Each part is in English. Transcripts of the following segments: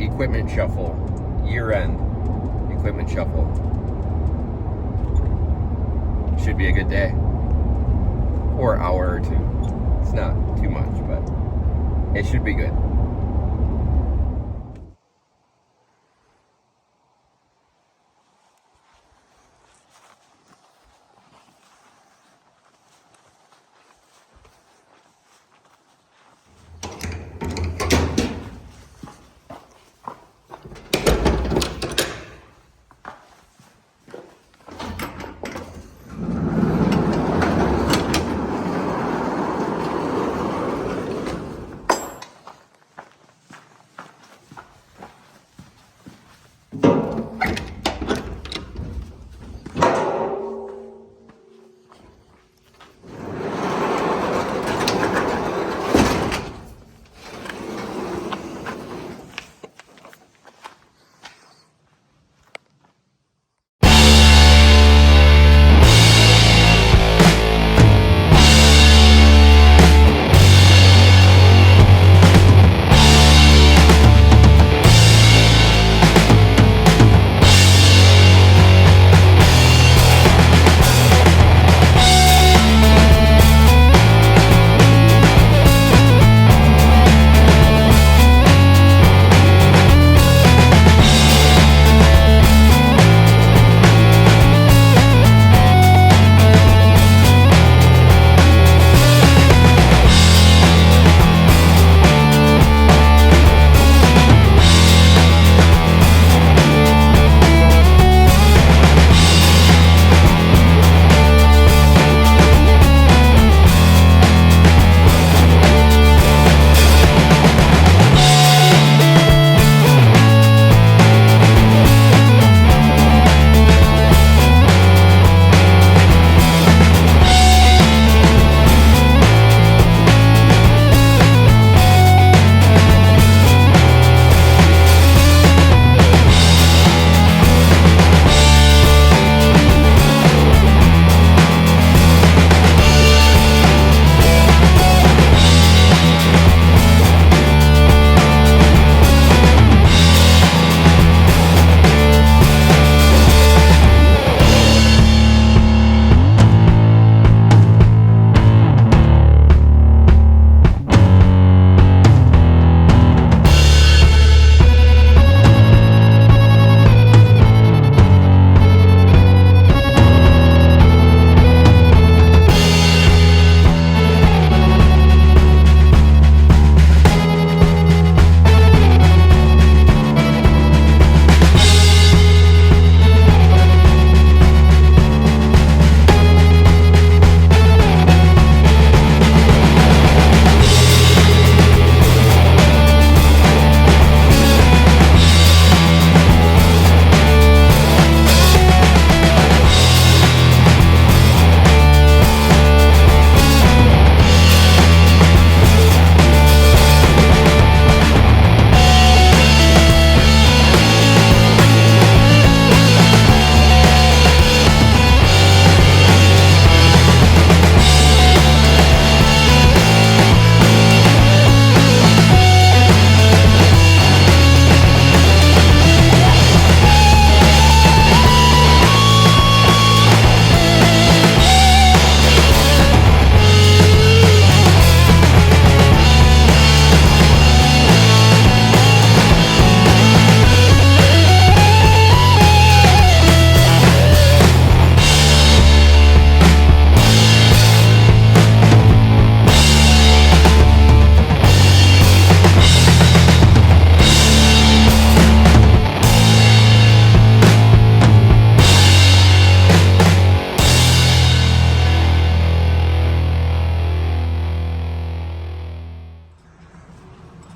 equipment shuffle, year-end equipment shuffle. Should be a good day, or hour or two. It's not too much, but it should be good.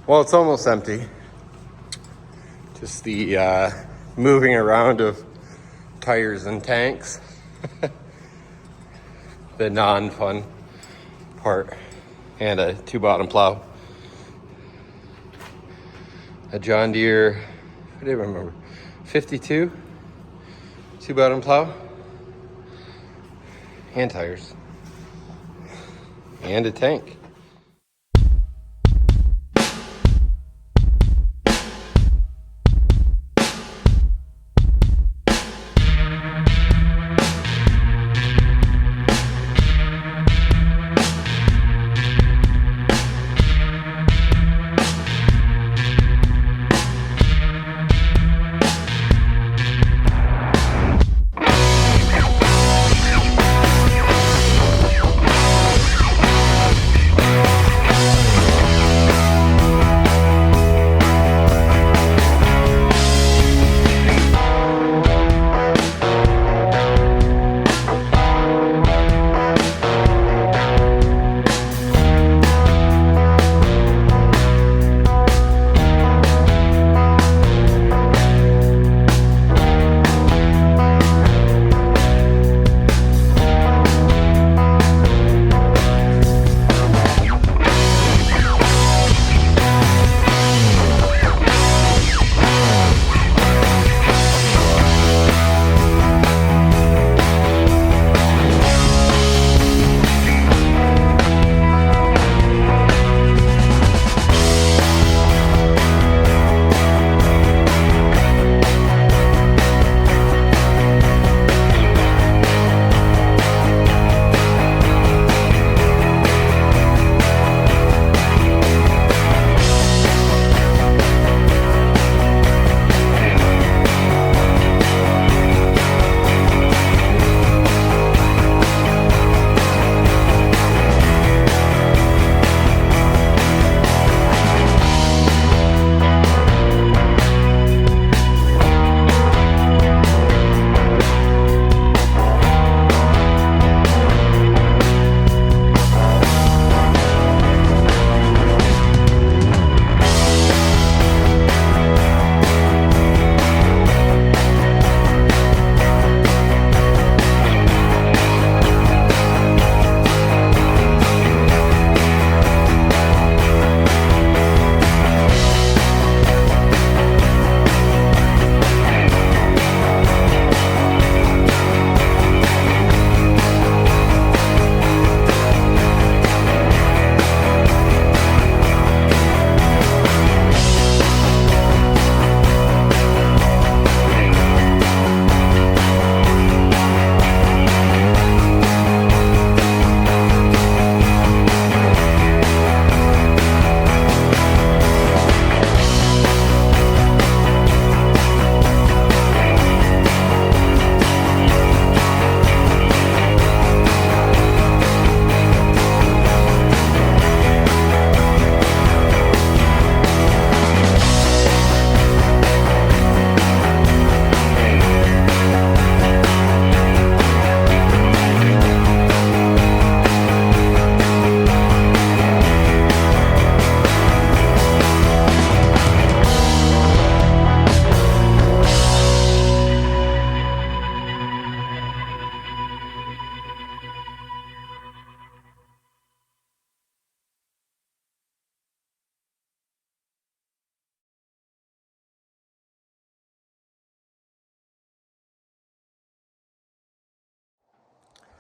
Well, it's almost empty. Just the moving around of tires and tanks. The non-fun part. And a 2-bottom plow. A John Deere, I didn't remember, 52 2-bottom plow. And tires. And a tank.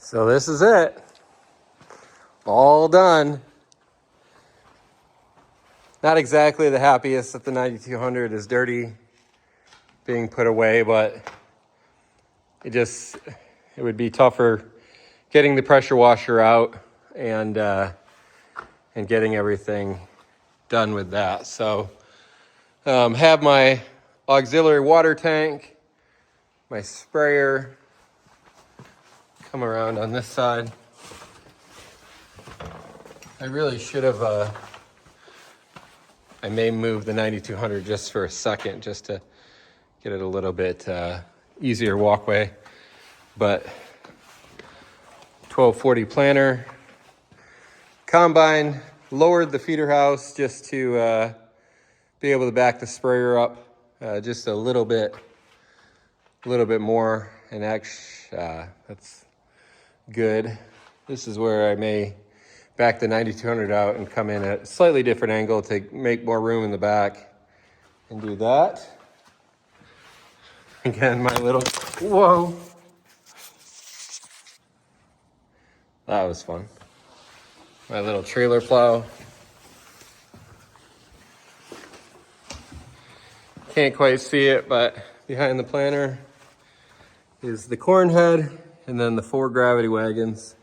So this is it. All done. Not exactly the happiest that the 9200 is dirty being put away, but it would be tougher getting the pressure washer out and getting everything done with that. So have my auxiliary water tank, my sprayer, come around on this side. I really should have, I may move the 9200 just for a second, just to get it a little bit easier walkway. But 1240 planter, combine, lowered the feeder house just to be able to back the sprayer up just a little bit more, and actually that's good. This is where I may back the 9200 out and come in at a slightly different angle to make more room in the back and do that. Again, my little, whoa. That was fun. My little trailer plow. Can't quite see it, but behind the planter is the corn head and then the 4 gravity wagons.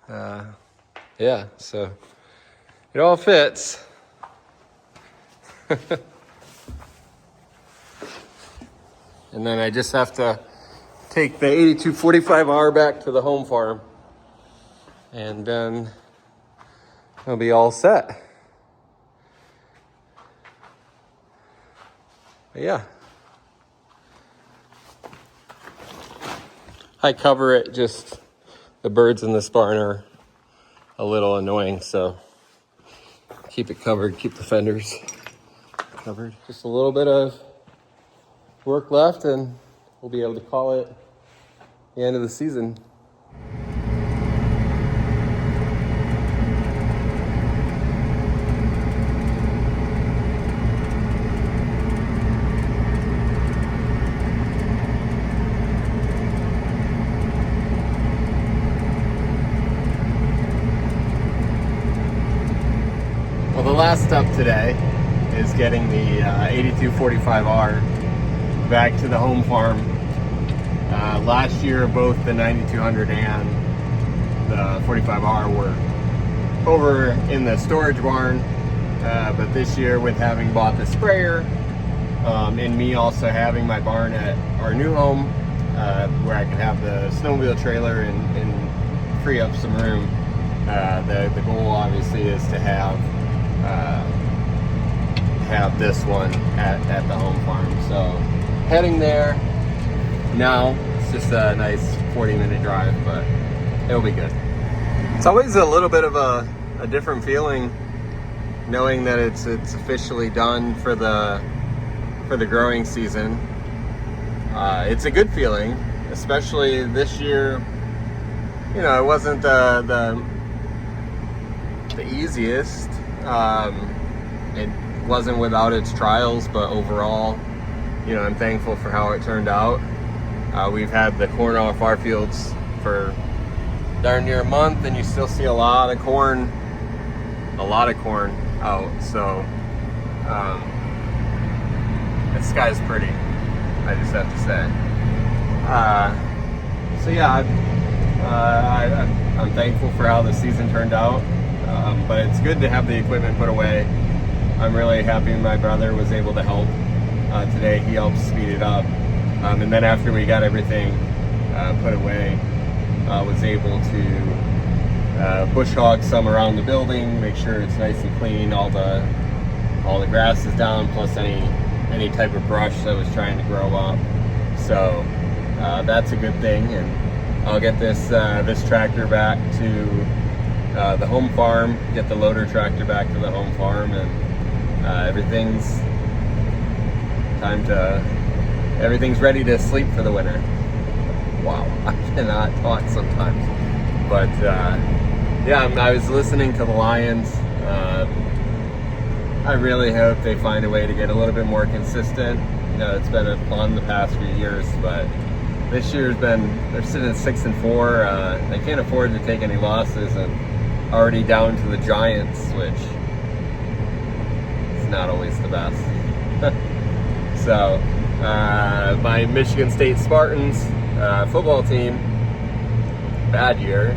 Yeah, so it all fits. And then I just have to take the 8245R back to the home farm, and then it'll be all set. But yeah. I cover it, just the birds in this barn are a little annoying, so keep it covered, keep the fenders covered. Just a little bit of work left and we'll be able to call it the end of the season. Well, the last step today is getting the 8245R back to the home farm. Last year, both the 9200 and the 45R were over in the storage barn, but this year, with having bought the sprayer and me also having my barn at our new home, where I can have the snowmobile trailer and free up some room, the goal obviously is to have this one at the home farm. So heading there now. It's just a nice 40-minute drive, but it'll be good. It's always a little bit of a different feeling knowing that it's officially done for the growing season. It's a good feeling, especially this year. You know, it wasn't the easiest. It wasn't without its trials, but overall, you know, I'm thankful for how it turned out. We've had the corn off our fields for darn near a month, and you still see a lot of corn out. So the sky's pretty, I just have to say. So yeah, I'm thankful for how the season turned out, but it's good to have the equipment put away. I'm really happy my brother was able to help today. He helped speed it up. And then after we got everything put away, was able to bush hog some around the building, make sure it's nice and clean, all the grass is down, plus any type of brush that was trying to grow up. So that's a good thing, and I'll get this tractor back to the home farm, get the loader tractor back to the home farm, and everything's ready to sleep for the winter. Wow, I cannot talk sometimes. But yeah, I was listening to the Lions. I really hope they find a way to get a little bit more consistent. You know, it's been a fun the past few years, but this year's they're sitting at 6-4. They can't afford to take any losses, and already down to the Giants, which is not always the best. So, my Michigan State Spartans football team, bad year.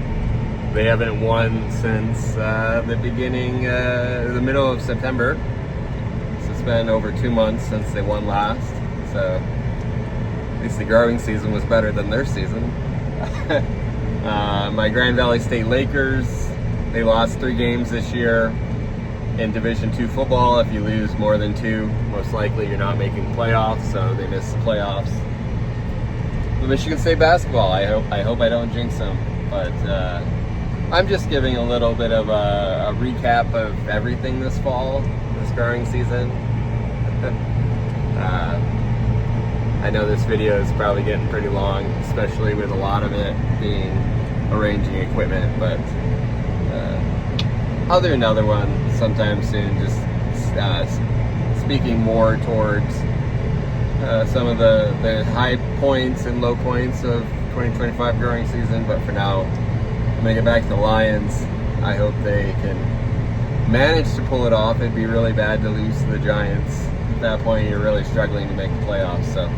They haven't won since the middle of September. So it's been over 2 months since they won last. So at least the growing season was better than their season. My Grand Valley State Lakers, they lost 3 games this year. In Division II football, if you lose more than 2, most likely you're not making playoffs, so they missed the playoffs. The Michigan State basketball, I hope I don't jinx them, but I'm just giving a little bit of a recap of everything this fall, this growing season. I know this video is probably getting pretty long, especially with a lot of it being arranging equipment, but I'll do another one sometime soon, just speaking more towards some of the high points and low points of 2025 growing season. But for now, I'm gonna get back to the Lions. I hope they can manage to pull it off. It'd be really bad to lose to the Giants. At that point, you're really struggling to make the playoffs. So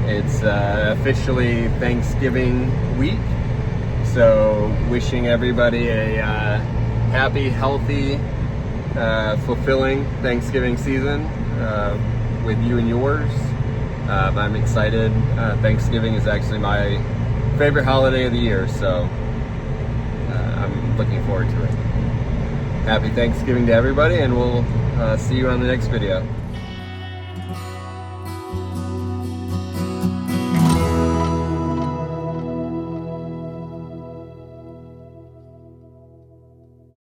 it's officially Thanksgiving week. So wishing everybody a happy, healthy, fulfilling Thanksgiving season with you and yours. I'm excited. Thanksgiving is actually my favorite holiday of the year, so I'm looking forward to it. Happy Thanksgiving to everybody, and we'll see you on the next video.